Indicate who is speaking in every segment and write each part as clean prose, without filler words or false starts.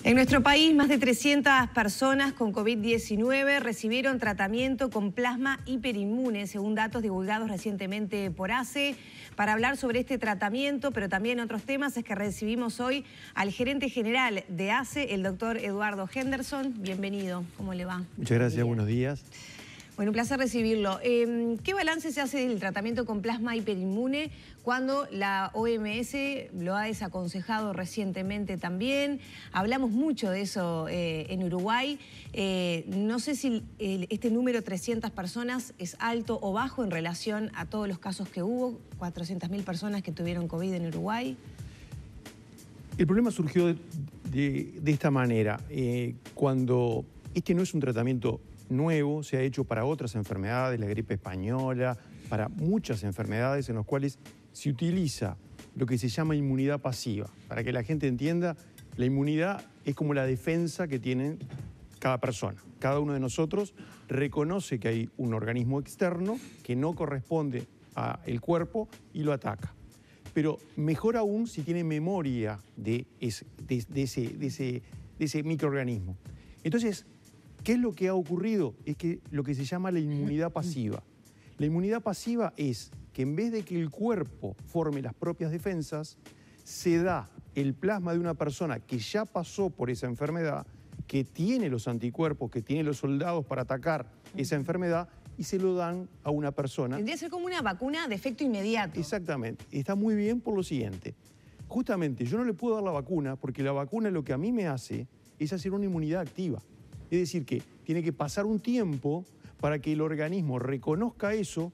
Speaker 1: En nuestro país, más de 300 personas con COVID-19 recibieron tratamiento con plasma hiperinmune, según datos divulgados recientemente por ACE. Para hablar sobre este tratamiento, pero también otros temas, es que recibimos hoy al gerente general de ACE, el doctor Eduardo Henderson. Bienvenido, ¿cómo le va?
Speaker 2: Muchas gracias, buenos días.
Speaker 1: Bueno, un placer recibirlo. ¿Qué balance se hace del tratamiento con plasma hiperinmune cuando la OMS lo ha desaconsejado recientemente también? Hablamos mucho de eso en Uruguay. No sé si este número, 300 personas, es alto o bajo en relación a todos los casos que hubo, 400.000 personas que tuvieron COVID en Uruguay.
Speaker 2: El problema surgió de esta manera. Cuando este no es un tratamiento nuevo, se ha hecho para otras enfermedades, la gripe española, para muchas enfermedades en las cuales se utiliza lo que se llama inmunidad pasiva. Para que la gente entienda, la inmunidad es como la defensa que tiene cada persona. Cada uno de nosotros reconoce que hay un organismo externo que no corresponde al cuerpo y lo ataca. Pero mejor aún si tiene memoria de ese microorganismo. Entonces, ¿qué es lo que ha ocurrido? Es que lo que se llama la inmunidad pasiva. La inmunidad pasiva es que en vez de que el cuerpo forme las propias defensas, se da el plasma de una persona que ya pasó por esa enfermedad, que tiene los anticuerpos, que tiene los soldados para atacar esa enfermedad, y se lo dan a una persona.
Speaker 1: Tendría que ser como una vacuna de efecto inmediato.
Speaker 2: Exactamente. Está muy bien por lo siguiente. Justamente, yo no le puedo dar la vacuna porque la vacuna lo que a mí me hace es hacer una inmunidad activa. Es decir, que tiene que pasar un tiempo para que el organismo reconozca eso.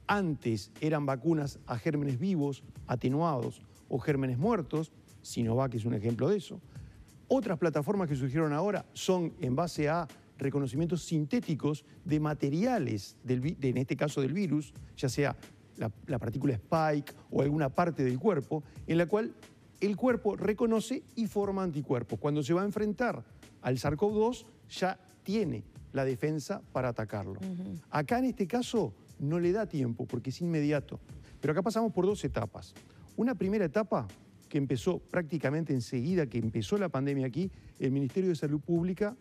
Speaker 2: Antes eran vacunas a gérmenes vivos, atenuados o gérmenes muertos. Sinovac es un ejemplo de eso. Otras plataformas que surgieron ahora son en base a reconocimientos sintéticos de materiales, en este caso del virus, ya sea la partícula Spike o alguna parte del cuerpo, en la cual el cuerpo reconoce y forma anticuerpos. Cuando se va a enfrentar al SARS-CoV-2, ya tiene la defensa para atacarlo. Acá en este caso no le da tiempo porque es inmediato. Pero acá pasamos por dos etapas. Una primera etapa que empezó prácticamente enseguida que empezó la pandemia aquí, el Ministerio de Salud Pública,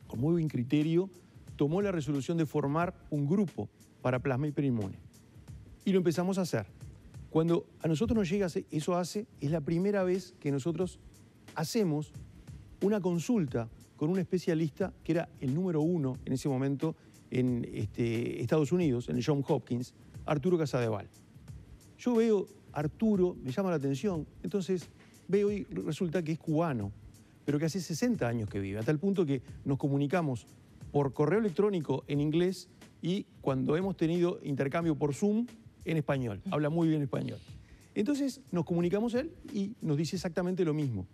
Speaker 2: con muy buen criterio, tomó la resolución de formar un grupo para plasma hiperinmune. Y lo empezamos a hacer. Cuando a nosotros nos llega eso es la primera vez que nosotros hacemos una consulta con un especialista que era el número 1 en ese momento en Estados Unidos, en el Johns Hopkins, Arturo Casadeval. Yo veo a Arturo, me llama la atención, entonces veo y resulta que es cubano, pero que hace 60 años que vive, a tal punto que nos comunicamos por correo electrónico en inglés y cuando hemos tenido intercambio por Zoom en español, habla muy bien español. Entonces nos comunicamos él y nos dice exactamente lo mismo.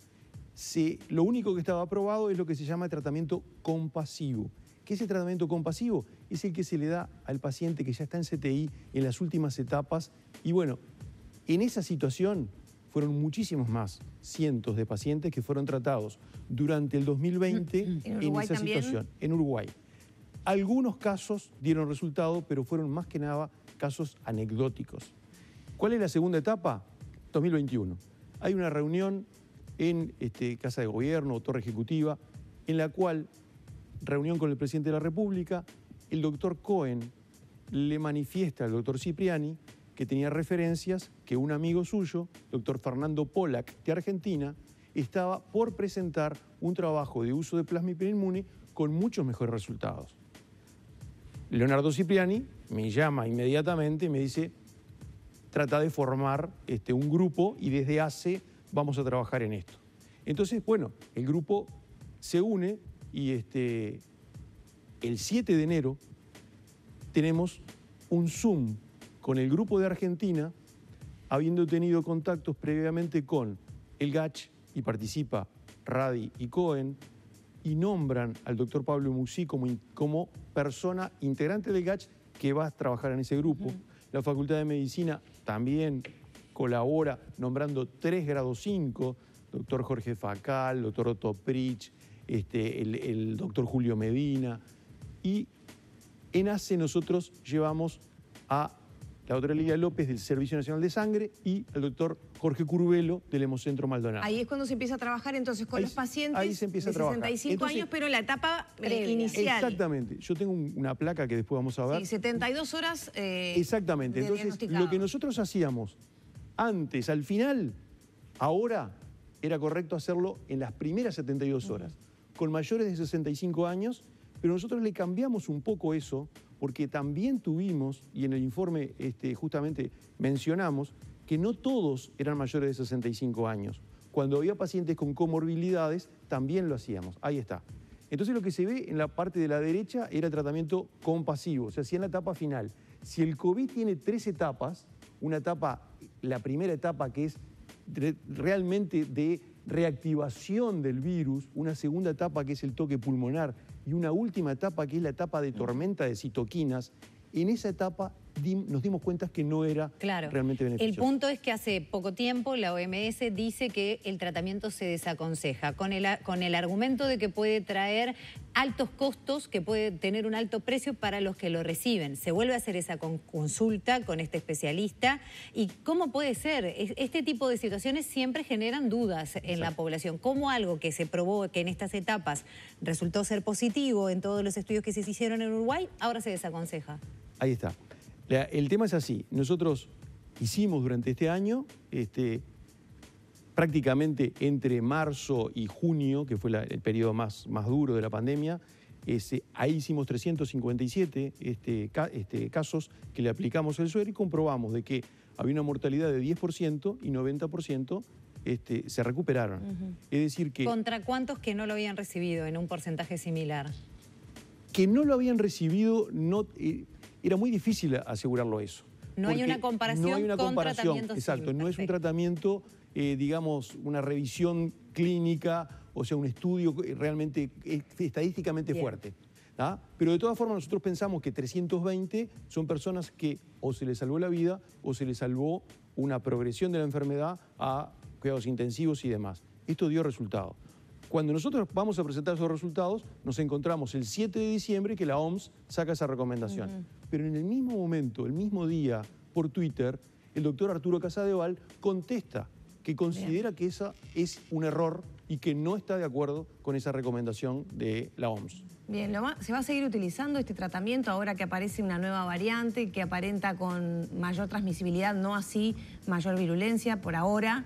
Speaker 2: Lo único que estaba aprobado es lo que se llama tratamiento compasivo. ¿Qué es el tratamiento compasivo? Es el que se le da al paciente que ya está en CTI en las últimas etapas. Y bueno, en esa situación fueron muchísimos más, cientos de pacientes que fueron tratados durante el 2020 en esa situación, en Uruguay. Algunos casos dieron resultado, pero fueron más que nada casos anecdóticos. ¿Cuál es la segunda etapa? 2021. Hay una reunión en Casa de Gobierno o Torre Ejecutiva, en la cual, reunión con el presidente de la República, el doctor Cohen le manifiesta al doctor Cipriani que tenía referencias que un amigo suyo, doctor Fernando Pollack, de Argentina, estaba por presentar un trabajo de uso de plasma hiperinmune con muchos mejores resultados. Leonardo Cipriani me llama inmediatamente y me dice, trata de formar un grupo y desde ACE vamos a trabajar en esto. Entonces, bueno, el grupo se une y el 7 de enero tenemos un Zoom con el grupo de Argentina, habiendo tenido contactos previamente con el GACH, y participa Radi y Cohen, y nombran al doctor Pablo Musi como persona integrante del GACH que va a trabajar en ese grupo. La Facultad de Medicina también colabora nombrando 3 grados 5, doctor Jorge Facal, doctor Otto Pritch, el doctor Julio Medina. Y en ACE nosotros llevamos a la doctora Lilia López del Servicio Nacional de Sangre y el doctor Jorge Curvelo del Hemocentro Maldonado.
Speaker 1: Ahí es cuando se empieza a trabajar entonces con los pacientes
Speaker 2: ahí se empieza
Speaker 1: de
Speaker 2: a trabajar.
Speaker 1: 65
Speaker 2: Entonces,
Speaker 1: años, pero en la etapa inicial.
Speaker 2: Exactamente. Yo tengo una placa que después vamos a ver.
Speaker 1: Sí, 72 horas
Speaker 2: exactamente. Entonces, lo que nosotros hacíamos antes, al final, ahora era correcto hacerlo en las primeras 72 horas, con mayores de 65 años, pero nosotros le cambiamos un poco eso, porque también tuvimos, y en el informe justamente mencionamos, que no todos eran mayores de 65 años. Cuando había pacientes con comorbilidades, también lo hacíamos. Ahí está. Entonces lo que se ve en la parte de la derecha era tratamiento compasivo, se hacía en la etapa final. Si el COVID tiene 3 etapas, una etapa, la primera etapa que es realmente de reactivación del virus, una segunda etapa que es el toque pulmonar y una última etapa que es la etapa de tormenta de citoquinas, en esa etapa nos dimos cuenta que no era realmente beneficioso.
Speaker 3: El punto es que hace poco tiempo la OMS dice que el tratamiento se desaconseja, con el argumento de que puede traer altos costos, que puede tener un alto precio para los que lo reciben. Se vuelve a hacer esa consulta con este especialista. ¿Y cómo puede ser? Este tipo de situaciones siempre generan dudas en la población. ¿Cómo algo que se probó que en estas etapas resultó ser positivo en todos los estudios que se hicieron en Uruguay, ahora se desaconseja?
Speaker 2: Ahí está. El tema es así, nosotros hicimos durante este año, prácticamente entre marzo y junio, que fue el periodo más duro de la pandemia, ahí hicimos 357 casos que le aplicamos el suero y comprobamos de que había una mortalidad de 10% y 90% se recuperaron. Es decir que...
Speaker 3: ¿Contra cuántos que no lo habían recibido en un porcentaje similar?
Speaker 2: Que no lo habían recibido, no... Era muy difícil asegurarlo eso.
Speaker 3: No hay una comparación con tratamientos.
Speaker 2: Exacto, no es un tratamiento, digamos, una revisión clínica, o sea, un estudio realmente estadísticamente fuerte. ¿Ah? Pero de todas formas nosotros pensamos que 320 son personas que o se les salvó la vida o se les salvó una progresión de la enfermedad a cuidados intensivos y demás. Esto dio resultado. Cuando nosotros vamos a presentar esos resultados, nos encontramos el 7 de diciembre que la OMS saca esa recomendación. Pero en el mismo momento, el mismo día, por Twitter, el doctor Arturo Casadeval contesta que considera que esa es un error y que no está de acuerdo con esa recomendación de la OMS.
Speaker 1: Bien, ¿se va a seguir utilizando este tratamiento ahora que aparece una nueva variante que aparenta con mayor transmisibilidad, no así mayor virulencia por ahora?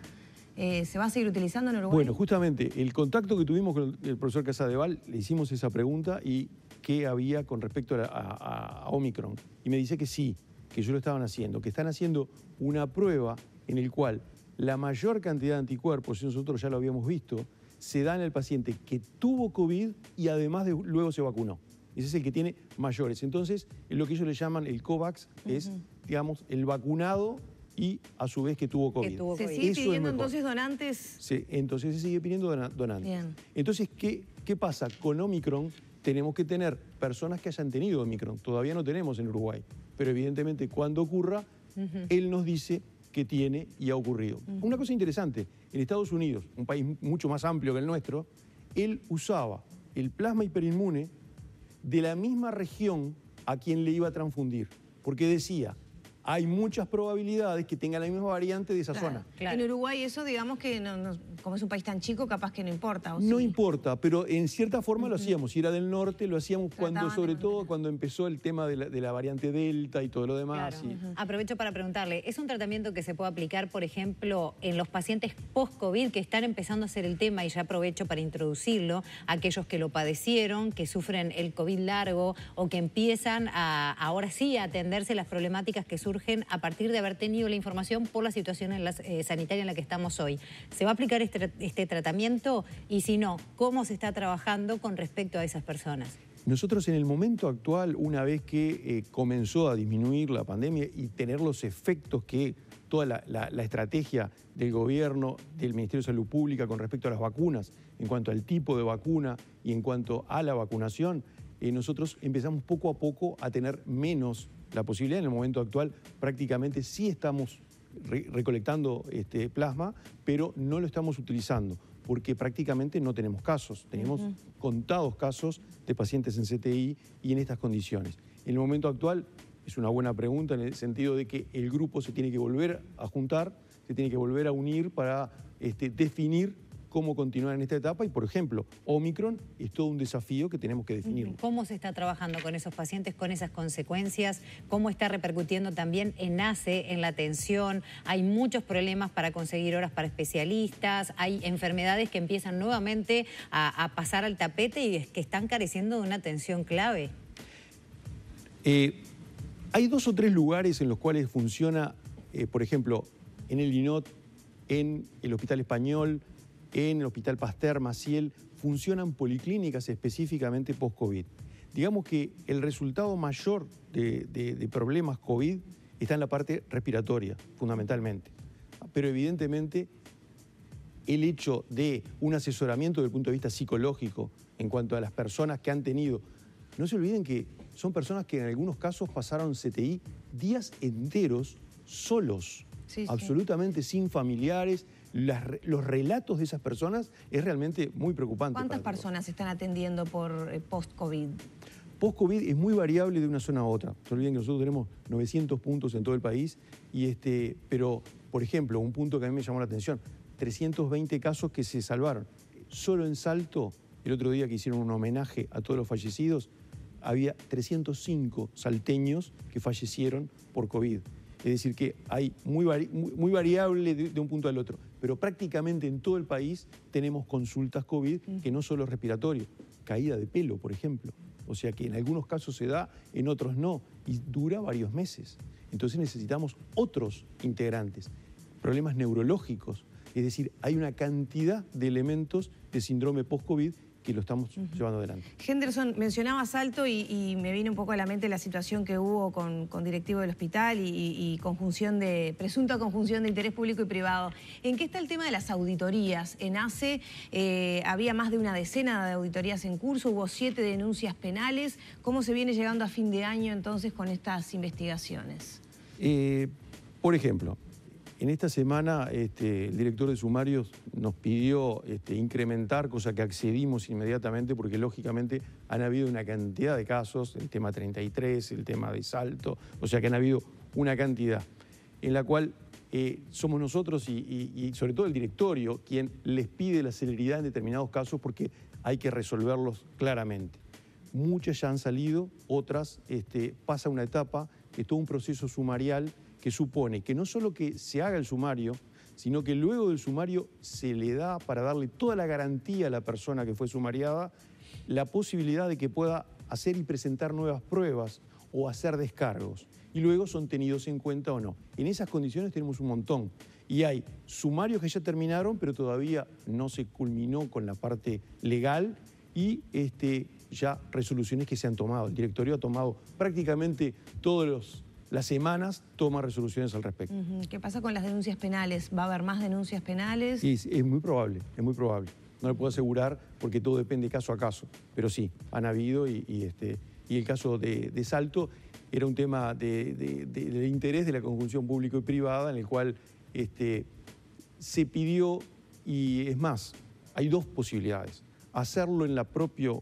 Speaker 1: ¿Se va a seguir utilizando en Uruguay?
Speaker 2: Bueno, justamente, el contacto que tuvimos con el profesor Casadeval, le hicimos esa pregunta y qué había con respecto a Omicron. Y me dice que sí, que ellos lo estaban haciendo, que están haciendo una prueba en el cual la mayor cantidad de anticuerpos, y nosotros ya lo habíamos visto, se da en el paciente que tuvo COVID y además luego se vacunó. Ese es el que tiene mayores. Entonces, lo que ellos le llaman el COVAX es, digamos, el vacunado y a su vez que tuvo COVID.
Speaker 1: ¿Se sigue pidiendo entonces donantes?
Speaker 2: Sí, entonces se sigue pidiendo donantes.
Speaker 1: Bien.
Speaker 2: Entonces, ¿qué pasa? Con Omicron tenemos que tener personas que hayan tenido Omicron. Todavía no tenemos en Uruguay, pero evidentemente cuando ocurra, él nos dice que tiene y ha ocurrido. Una cosa interesante, en Estados Unidos, un país mucho más amplio que el nuestro, él usaba el plasma hiperinmune de la misma región a quien le iba a transfundir, porque decía, hay muchas probabilidades que tenga la misma variante de esa zona.
Speaker 1: Claro. En Uruguay eso, digamos que como es un país tan chico, capaz que no importa. ¿O
Speaker 2: no
Speaker 1: sí?
Speaker 2: importa, pero en cierta forma lo hacíamos. Si era del norte, lo hacíamos sobre todo cuando empezó el tema de la variante Delta y todo lo demás.
Speaker 3: Claro. Aprovecho para preguntarle, ¿es un tratamiento que se puede aplicar, por ejemplo, en los pacientes post-COVID que están empezando a hacer el tema, y ya aprovecho para introducirlo, aquellos que lo padecieron, que sufren el COVID largo o que empiezan ahora sí a atenderse las problemáticas que surgen a partir de haber tenido la información por la situación sanitaria en la que estamos hoy? ¿Se va a aplicar este tratamiento? Y si no, ¿cómo se está trabajando con respecto a esas personas?
Speaker 2: Nosotros en el momento actual, una vez que comenzó a disminuir la pandemia y tener los efectos que toda la estrategia del gobierno, del Ministerio de Salud Pública con respecto a las vacunas, en cuanto al tipo de vacuna y en cuanto a la vacunación, nosotros empezamos poco a poco a tener menos la posibilidad. En el momento actual prácticamente sí estamos recolectando plasma, pero no lo estamos utilizando porque prácticamente no tenemos casos. Tenemos contados casos de pacientes en CTI y en estas condiciones. En el momento actual es una buena pregunta en el sentido de que el grupo se tiene que volver a juntar, se tiene que volver a unir para definir cómo continuar en esta etapa y, por ejemplo, Omicron es todo un desafío que tenemos que definirlo.
Speaker 3: ¿Cómo se está trabajando con esos pacientes, con esas consecuencias? ¿Cómo está repercutiendo también en ACE, en la atención? Hay muchos problemas para conseguir horas para especialistas, hay enfermedades que empiezan nuevamente a pasar al tapete y que están careciendo de una atención clave.
Speaker 2: Hay 2 o 3 lugares en los cuales funciona, por ejemplo, en el INOT, en el Hospital Español, en el Hospital Pasteur, Maciel, funcionan policlínicas específicamente post-COVID. Digamos que el resultado mayor de problemas COVID está en la parte respiratoria, fundamentalmente. Pero evidentemente el hecho de un asesoramiento desde el punto de vista psicológico en cuanto a las personas que han tenido, no se olviden que son personas que en algunos casos pasaron CTI días enteros solos, absolutamente sin familiares. Los relatos de esas personas es realmente muy preocupante.
Speaker 1: ¿Cuántas personas están atendiendo por post-COVID?
Speaker 2: Post-COVID es muy variable de una zona a otra. No se olviden que nosotros tenemos 900 puntos en todo el país, pero, por ejemplo, un punto que a mí me llamó la atención, 320 casos que se salvaron. Solo en Salto, el otro día que hicieron un homenaje a todos los fallecidos, había 305 salteños que fallecieron por COVID. Es decir, que hay muy variable de un punto al otro. Pero prácticamente en todo el país tenemos consultas COVID que no solo es respiratorio, caída de pelo, por ejemplo. O sea que en algunos casos se da, en otros no, y dura varios meses. Entonces necesitamos otros integrantes, problemas neurológicos. Es decir, hay una cantidad de elementos de síndrome post-COVID que lo estamos llevando adelante.
Speaker 1: Henderson, mencionaba Salto y me vino un poco a la mente la situación que hubo con directivo del hospital y presunta conjunción de interés público y privado. ¿En qué está el tema de las auditorías? En ACE había más de una decena de auditorías en curso, hubo 7 denuncias penales. ¿Cómo se viene llegando a fin de año entonces con estas investigaciones?
Speaker 2: Por ejemplo, en esta semana el director de sumarios nos pidió incrementar, cosa que accedimos inmediatamente porque lógicamente han habido una cantidad de casos, el tema 33, el tema de Salto, o sea que han habido una cantidad en la cual somos nosotros y sobre todo el directorio quien les pide la celeridad en determinados casos porque hay que resolverlos claramente. Muchas ya han salido, otras pasa una etapa, es todo un proceso sumarial que supone que no solo que se haga el sumario, sino que luego del sumario se le da, para darle toda la garantía a la persona que fue sumariada, la posibilidad de que pueda hacer y presentar nuevas pruebas o hacer descargos. Y luego son tenidos en cuenta o no. En esas condiciones tenemos un montón. Y hay sumarios que ya terminaron, pero todavía no se culminó con la parte legal y ya resoluciones que se han tomado. El directorio ha tomado prácticamente las semanas toma resoluciones al respecto.
Speaker 1: ¿Qué pasa con las denuncias penales? ¿Va a haber más denuncias penales?
Speaker 2: Sí, es muy probable, es muy probable. No le puedo asegurar porque todo depende caso a caso, pero sí, han habido y el caso de Salto era un tema de interés de la conjunción público y privada en el cual se pidió, y es más, hay 2 posibilidades. Hacerlo en la propia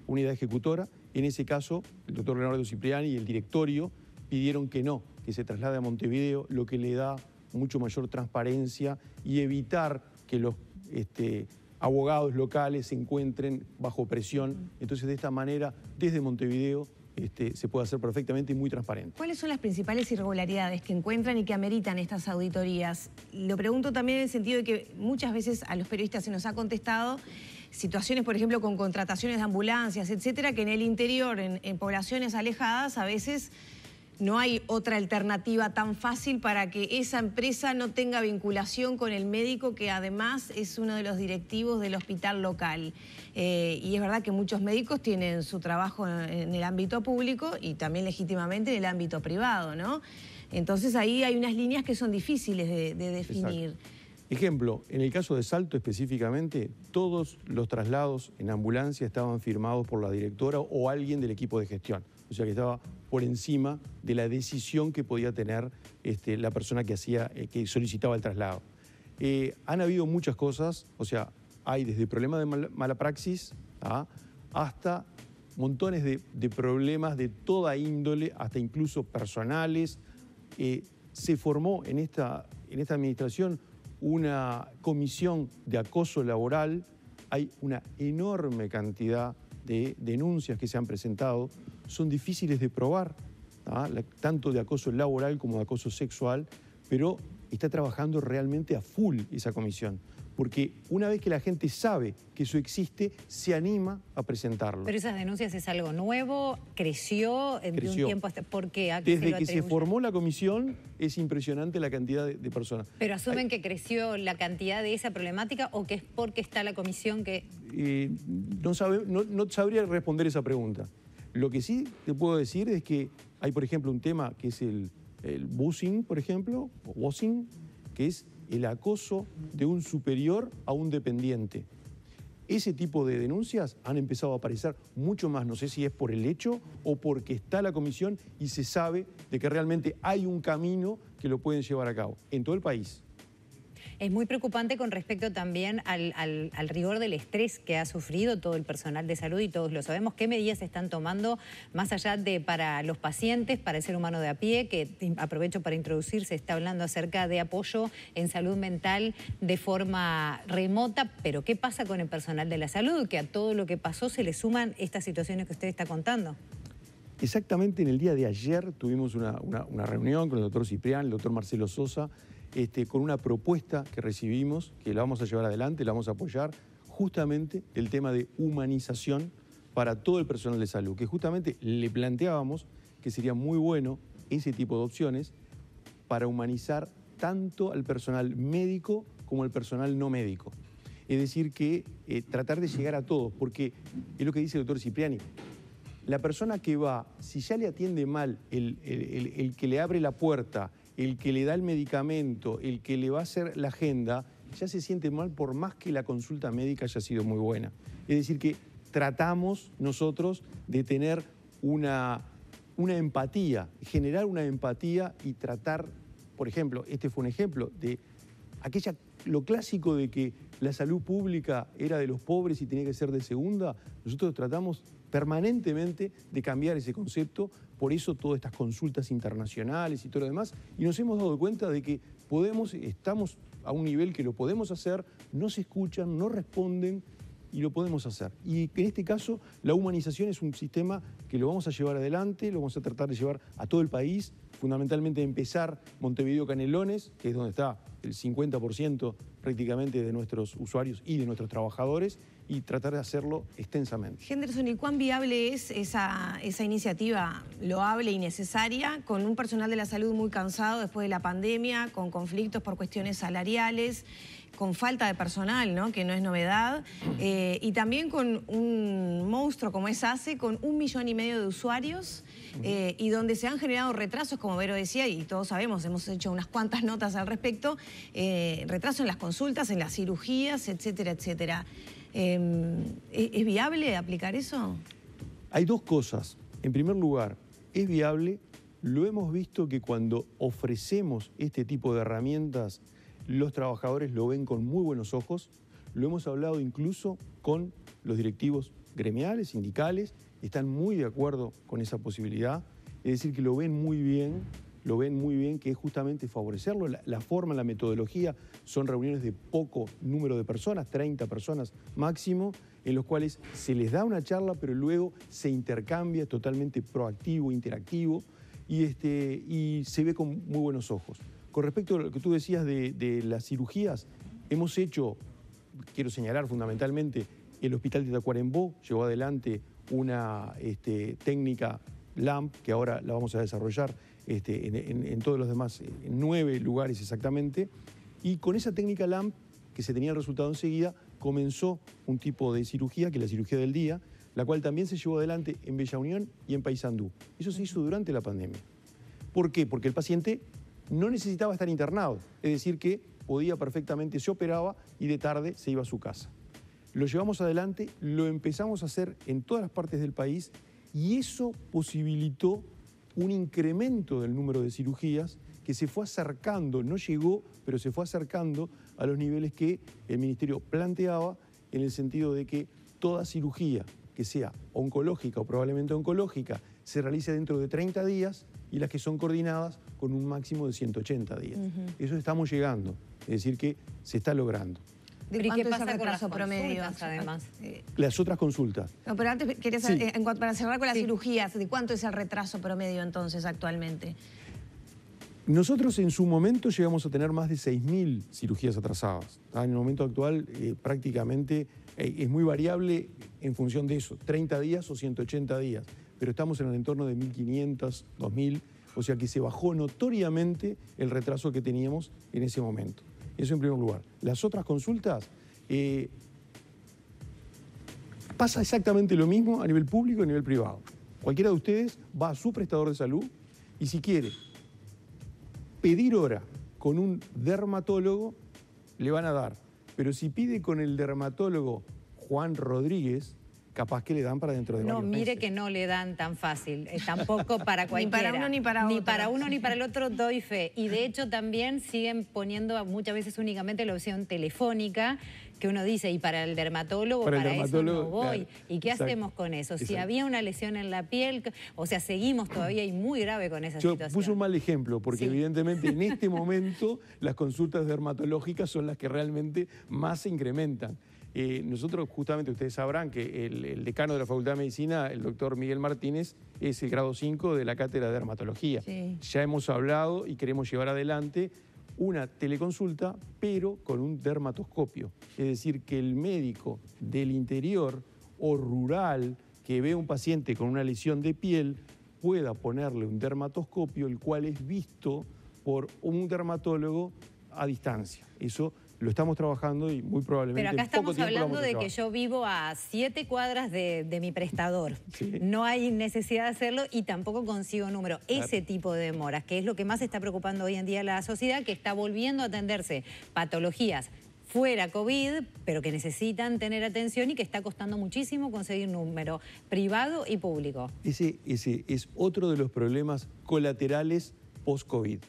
Speaker 2: unidad ejecutora, en ese caso el doctor Leonardo Cipriani y el directorio pidieron que no, que se traslade a Montevideo, lo que le da mucho mayor transparencia y evitar que los abogados locales se encuentren bajo presión. Entonces, de esta manera, desde Montevideo, se puede hacer perfectamente y muy transparente.
Speaker 1: ¿Cuáles son las principales irregularidades que encuentran y que ameritan estas auditorías? Lo pregunto también en el sentido de que muchas veces a los periodistas se nos ha contestado situaciones, por ejemplo, con contrataciones de ambulancias, etcétera, que en el interior, en poblaciones alejadas, a veces no hay otra alternativa tan fácil para que esa empresa no tenga vinculación con el médico que además es uno de los directivos del hospital local. Y es verdad que muchos médicos tienen su trabajo en el ámbito público y también legítimamente en el ámbito privado, ¿no? Entonces ahí hay unas líneas que son difíciles de definir.
Speaker 2: Exacto. Ejemplo, en el caso de Salto específicamente, todos los traslados en ambulancia estaban firmados por la directora o alguien del equipo de gestión. O sea que estaba por encima de la decisión que podía tener la persona que solicitaba el traslado. Han habido muchas cosas, o sea, hay desde problemas de mala praxis hasta montones de problemas de toda índole, hasta incluso personales. Se formó en esta administración una comisión de acoso laboral. Hay una enorme cantidad de denuncias que se han presentado. Son difíciles de probar, tanto de acoso laboral como de acoso sexual, pero está trabajando realmente a full esa comisión. Porque una vez que la gente sabe que eso existe, se anima a presentarlo.
Speaker 3: ¿Pero esas denuncias es algo nuevo? ¿Creció de un tiempo hasta...? ¿Por qué?
Speaker 2: Desde que se formó la comisión es impresionante la cantidad de personas.
Speaker 3: ¿Pero asumen que creció la cantidad de esa problemática o que es porque está la comisión que...?
Speaker 2: No sabría responder esa pregunta. Lo que sí te puedo decir es que hay, por ejemplo, un tema que es el bussing, por ejemplo, o bossing, que es el acoso de un superior a un dependiente. Ese tipo de denuncias han empezado a aparecer mucho más, no sé si es por el hecho o porque está la comisión y se sabe de que realmente hay un camino que lo pueden llevar a cabo en todo el país.
Speaker 3: Es muy preocupante con respecto también al rigor del estrés que ha sufrido todo el personal de salud y todos lo sabemos. ¿Qué medidas se están tomando más allá de para los pacientes, para el ser humano de a pie? Que aprovecho para introducir, se está hablando acerca de apoyo en salud mental de forma remota, pero ¿qué pasa con el personal de la salud? Que a todo lo que pasó se le suman estas situaciones que usted está contando.
Speaker 2: Exactamente en el día de ayer tuvimos una reunión con el doctor Ciprián, el doctor Marcelo Sosa, con una propuesta que recibimos, que la vamos a llevar adelante, la vamos a apoyar, justamente el tema de humanización para todo el personal de salud, que justamente le planteábamos que sería muy bueno ese tipo de opciones para humanizar tanto al personal médico como al personal no médico. Es decir, que tratar de llegar a todos, porque es lo que dice el doctor Cipriani. La persona que va, si ya le atiende mal el que le abre la puerta, el que le da el medicamento, el que le va a hacer la agenda, ya se siente mal por más que la consulta médica haya sido muy buena. Es decir, que tratamos nosotros de tener una empatía, generar una empatía y tratar, por ejemplo, este fue un ejemplo de lo clásico de que la salud pública era de los pobres y tenía que ser de segunda. Nosotros tratamos permanentemente de cambiar ese concepto, por eso todas estas consultas internacionales y todo lo demás, y nos hemos dado cuenta de que estamos a un nivel que lo podemos hacer, no se escuchan, no responden y lo podemos hacer. Y en este caso la humanización es un sistema que lo vamos a llevar adelante, lo vamos a tratar de llevar a todo el país, fundamentalmente empezar Montevideo Canelones, que es donde está el 50% prácticamente de nuestros usuarios y de nuestros trabajadores, y tratar de hacerlo extensamente.
Speaker 1: Henderson, ¿y cuán viable es esa iniciativa loable y necesaria con un personal de la salud muy cansado después de la pandemia, con conflictos por cuestiones salariales, con falta de personal, ¿no?, que no es novedad, y también con un monstruo como es ACE, con 1,5 millones de usuarios, y donde se han generado retrasos, como Vero decía, y todos sabemos, hemos hecho unas cuantas notas al respecto, retraso en las consultas, en las cirugías, etcétera, etcétera. ¿Es viable aplicar eso?
Speaker 2: Hay dos cosas. En primer lugar, es viable. Lo hemos visto que cuando ofrecemos este tipo de herramientas, los trabajadores lo ven con muy buenos ojos. Lo hemos hablado incluso con los directivos gremiales, sindicales, están muy de acuerdo con esa posibilidad. Es decir, que lo ven muy bien, que es justamente favorecerlo. La forma, la metodología son reuniones de poco número de personas, 30 personas máximo, en los cuales se les da una charla, pero luego se intercambia, totalmente proactivo, interactivo, y se ve con muy buenos ojos. Con respecto a lo que tú decías de las cirugías, hemos hecho, quiero señalar fundamentalmente, el Hospital de Tacuarembó llevó adelante una técnica LAMP, que ahora la vamos a desarrollar en todos los demás, en 9 lugares exactamente, y con esa técnica LAMP, que se tenía el resultado enseguida, comenzó un tipo de cirugía, que es la cirugía del día, la cual también se llevó adelante en Bella Unión y en Paysandú. Eso se hizo durante la pandemia. ¿Por qué? Porque el paciente no necesitaba estar internado, es decir, que podía perfectamente, se operaba y de tarde se iba a su casa. Lo llevamos adelante, lo empezamos a hacer en todas las partes del país y eso posibilitó un incremento del número de cirugías que se fue acercando, no llegó, pero se fue acercando a los niveles que el Ministerio planteaba, en el sentido de que toda cirugía que sea oncológica o probablemente oncológica se realice dentro de 30 días y las que son coordinadas con un máximo de 180 días. Eso estamos llegando, es decir que se está logrando.
Speaker 1: ¿De
Speaker 3: ¿Y qué
Speaker 1: cuánto es el
Speaker 3: pasa con las
Speaker 1: retraso promedio?
Speaker 3: consultas, además?
Speaker 2: Las otras consultas.
Speaker 1: No, pero antes quería
Speaker 2: Sí.
Speaker 1: saber, para cerrar con las cirugías, ¿de cuánto es el retraso promedio entonces actualmente?
Speaker 2: Nosotros en su momento llegamos a tener más de 6.000 cirugías atrasadas. En el momento actual prácticamente es muy variable en función de eso, 30 días o 180 días, pero estamos en el entorno de 1.500, 2.000, o sea que se bajó notoriamente el retraso que teníamos en ese momento. Eso en primer lugar. Las otras consultas, pasa exactamente lo mismo a nivel público y a nivel privado. Cualquiera de ustedes va a su prestador de salud y si quiere pedir hora con un dermatólogo, le van a dar. Pero si pide con el dermatólogo Juan Rodríguez, capaz que le dan para dentro de varios meses.
Speaker 3: No, mire que no le dan tan fácil, tampoco para cualquiera.
Speaker 1: Ni para uno ni para otro.
Speaker 3: Ni para uno ni para el otro doy fe. Y de hecho también siguen poniendo muchas veces únicamente la opción telefónica, que uno dice, y para el dermatólogo, para eso no voy.
Speaker 2: Claro,
Speaker 3: ¿Y qué
Speaker 2: exacto,
Speaker 3: hacemos con eso? Si
Speaker 2: exacto.
Speaker 3: había una lesión en la piel, o sea, seguimos todavía y muy grave con esa
Speaker 2: Yo
Speaker 3: situación.
Speaker 2: puse un mal ejemplo, porque
Speaker 3: Sí.
Speaker 2: evidentemente en este momento las consultas dermatológicas son las que realmente más se incrementan. Nosotros justamente, ustedes sabrán que el decano de la Facultad de Medicina, el doctor Miguel Martínez, es el grado 5 de la cátedra de dermatología.
Speaker 1: Sí.
Speaker 2: Ya hemos hablado y queremos llevar adelante una teleconsulta, pero con un dermatoscopio. Es decir, que el médico del interior o rural que ve a un paciente con una lesión de piel pueda ponerle un dermatoscopio, el cual es visto por un dermatólogo a distancia. Eso lo estamos trabajando y muy probablemente
Speaker 3: Pero acá
Speaker 2: en poco
Speaker 3: estamos
Speaker 2: tiempo lo
Speaker 3: hablando
Speaker 2: vamos a
Speaker 3: de que
Speaker 2: llevar.
Speaker 3: yo vivo a 7 cuadras de mi prestador.
Speaker 2: Sí.
Speaker 3: No hay necesidad de hacerlo y tampoco consigo número.
Speaker 2: Claro.
Speaker 3: Ese tipo de demoras, que es lo que más está preocupando hoy en día a la sociedad, que está volviendo a atenderse patologías fuera COVID, pero que necesitan tener atención y que está costando muchísimo conseguir número privado y público.
Speaker 2: Ese es otro de los problemas colaterales post-COVID.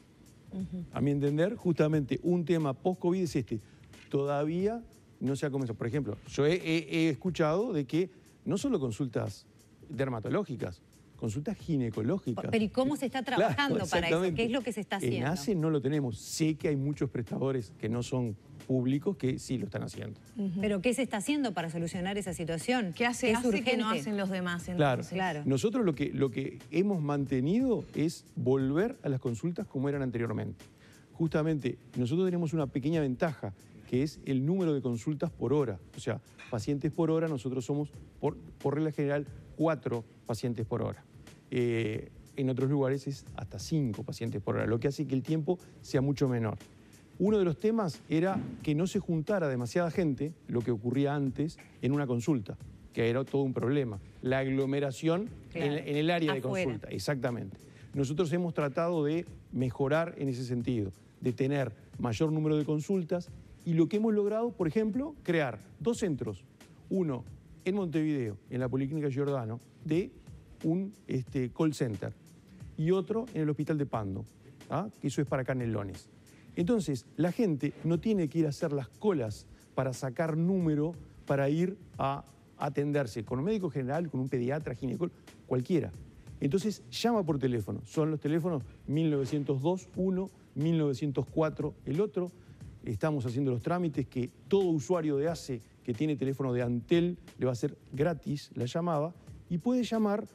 Speaker 2: A mi entender, justamente un tema post-COVID es este. Todavía no se ha comenzado. Por ejemplo, yo he escuchado de que no solo consultas dermatológicas, consultas ginecológicas.
Speaker 3: Pero ¿y cómo se está trabajando
Speaker 2: Claro,
Speaker 3: para eso?
Speaker 2: exactamente.
Speaker 3: ¿Qué es lo que se está haciendo?
Speaker 2: En ACE no lo tenemos. Sé que hay muchos prestadores que no son públicos que sí lo están haciendo.
Speaker 3: ¿Pero qué se está haciendo para solucionar esa situación?
Speaker 1: ¿Qué hace
Speaker 3: Es
Speaker 1: ACE que no
Speaker 3: urgente.
Speaker 1: hacen los demás
Speaker 2: Claro,
Speaker 1: entonces?
Speaker 3: Claro.
Speaker 2: Nosotros lo que hemos mantenido es volver a las consultas como eran anteriormente. Justamente, nosotros tenemos una pequeña ventaja, que es el número de consultas por hora. O sea, pacientes por hora, nosotros somos, por regla general, 4 pacientes por hora. En otros lugares es hasta 5 pacientes por hora, lo que hace que el tiempo sea mucho menor. Uno de los temas era que no se juntara demasiada gente, lo que ocurría antes, en una consulta, que era todo un problema. La aglomeración
Speaker 3: Claro,
Speaker 2: en el área de
Speaker 3: afuera.
Speaker 2: consulta, exactamente. Nosotros hemos tratado de mejorar en ese sentido, de tener mayor número de consultas y lo que hemos logrado, por ejemplo, crear 2 centros. Uno en Montevideo, en la Policlínica Giordano, de un call center y otro en el Hospital de Pando, que eso es para Canelones. Entonces, la gente no tiene que ir a hacer las colas para sacar número, para ir a atenderse con un médico general, con un pediatra, ginecólogo, cualquiera. Entonces, llama por teléfono. Son los teléfonos 1902 uno, 1904 el otro. Estamos haciendo los trámites que todo usuario de ACE que tiene teléfono de Antel le va a hacer gratis la llamada y puede llamar,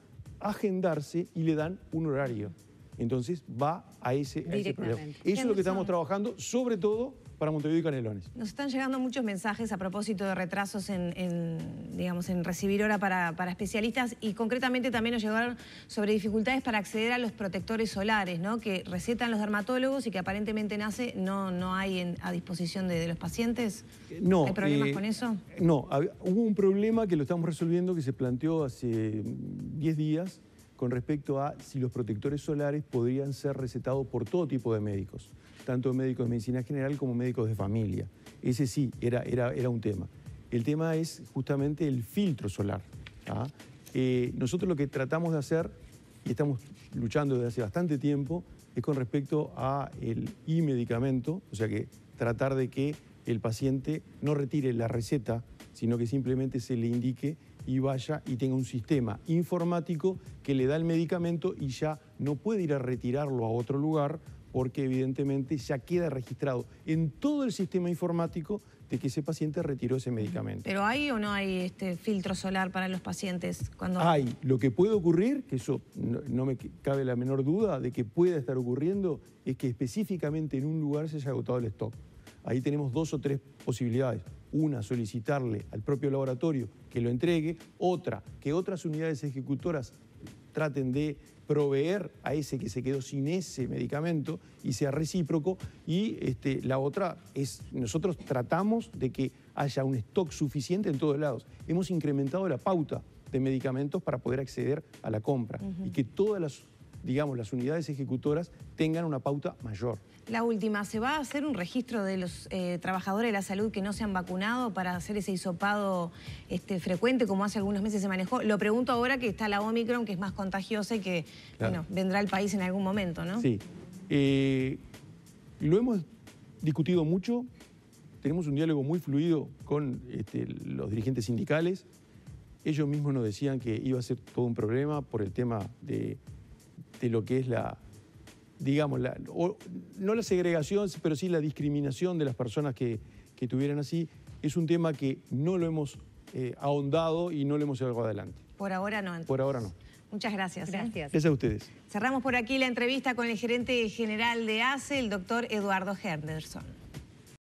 Speaker 2: agendarse y le dan un horario. Entonces va a ese problema. Eso es lo que estamos trabajando, sobre todo para Montevideo y Canelones.
Speaker 1: Nos están llegando muchos mensajes a propósito de retrasos digamos, en recibir hora para especialistas y concretamente también nos llegaron sobre dificultades para acceder a los protectores solares, ¿no? Que recetan los dermatólogos y que aparentemente en ACE no hay a disposición de los pacientes.
Speaker 2: No,
Speaker 1: ¿Hay problemas con eso?
Speaker 2: No, hubo un problema que lo estamos resolviendo que se planteó hace 10 días con respecto a si los protectores solares podrían ser recetados por todo tipo de médicos, tanto médicos de medicina general como médicos de familia. Ese sí, era un tema. El tema es justamente el filtro solar. Nosotros lo que tratamos de hacer, y estamos luchando desde hace bastante tiempo, es con respecto a el medicamento, o sea que tratar de que el paciente no retire la receta, sino que simplemente se le indique y vaya y tenga un sistema informático que le da el medicamento y ya no puede ir a retirarlo a otro lugar porque evidentemente ya queda registrado en todo el sistema informático de que ese paciente retiró ese medicamento.
Speaker 1: ¿Pero hay o no hay filtro solar para los pacientes? Cuando...
Speaker 2: Hay. Lo que puede ocurrir, que eso no me cabe la menor duda de que pueda estar ocurriendo, es que específicamente en un lugar se haya agotado el stock. Ahí tenemos 2 o 3 posibilidades. Una, solicitarle al propio laboratorio que lo entregue. Otra, que otras unidades ejecutoras traten de proveer a ese que se quedó sin ese medicamento y sea recíproco. Y la otra es, nosotros tratamos de que haya un stock suficiente en todos lados. Hemos incrementado la pauta de medicamentos para poder acceder a la compra y que todas las unidades ejecutoras tengan una pauta mayor.
Speaker 1: La última, ¿se va a hacer un registro de los trabajadores de la salud que no se han vacunado para hacer ese hisopado frecuente como hace algunos meses se manejó? Lo pregunto ahora que está la Omicron, que es más contagiosa y que bueno, vendrá al país en algún momento, ¿no?
Speaker 2: Sí. Lo hemos discutido mucho, tenemos un diálogo muy fluido con los dirigentes sindicales. Ellos mismos nos decían que iba a ser todo un problema por el tema de lo que es no la segregación, pero sí la discriminación de las personas que tuvieran así. Es un tema que no lo hemos ahondado y no lo hemos llevado adelante.
Speaker 1: Por ahora no, entonces.
Speaker 2: Por ahora no.
Speaker 1: Muchas gracias.
Speaker 3: Gracias.
Speaker 2: Gracias a ustedes.
Speaker 1: Cerramos por aquí la entrevista con el gerente general de ACE, el doctor Eduardo Henderson.